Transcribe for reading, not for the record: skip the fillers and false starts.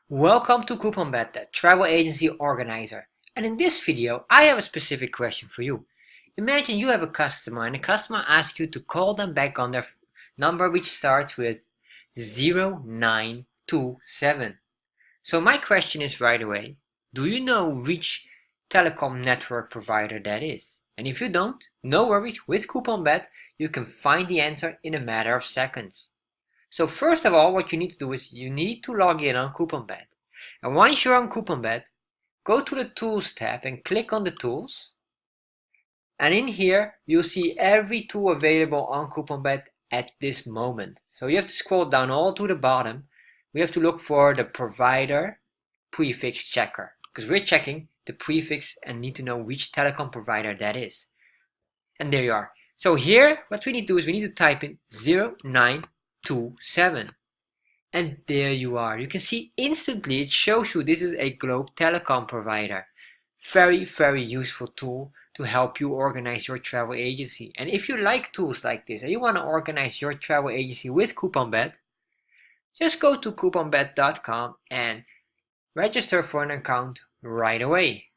Welcome to CouponBet, the travel agency organizer. And in this video, I have a specific question for you. Imagine you have a customer and the customer asks you to call them back on their number which starts with 0927. So my question is right away, do you know which telecom network provider that is? And if you don't, no worries, with CouponBet you can find the answer in a matter of seconds. So first of all, what you need to do is you need to log in on CouponBet. And once you're on CouponBet, go to the Tools tab and click on the Tools. And in here, you'll see every tool available on CouponBet at this moment. So you have to scroll down all to the bottom. We have to look for the provider prefix checker, because we're checking the prefix and need to know which telecom provider that is. And there you are. So here, what we need to do is we need to type in 0927. And there you are. You can see instantly it shows you this is a Globe Telecom provider. Very, very useful tool to help you organize your travel agency. And if you like tools like this and you want to organize your travel agency with CouponBet, just go to couponbet.com and register for an account right away.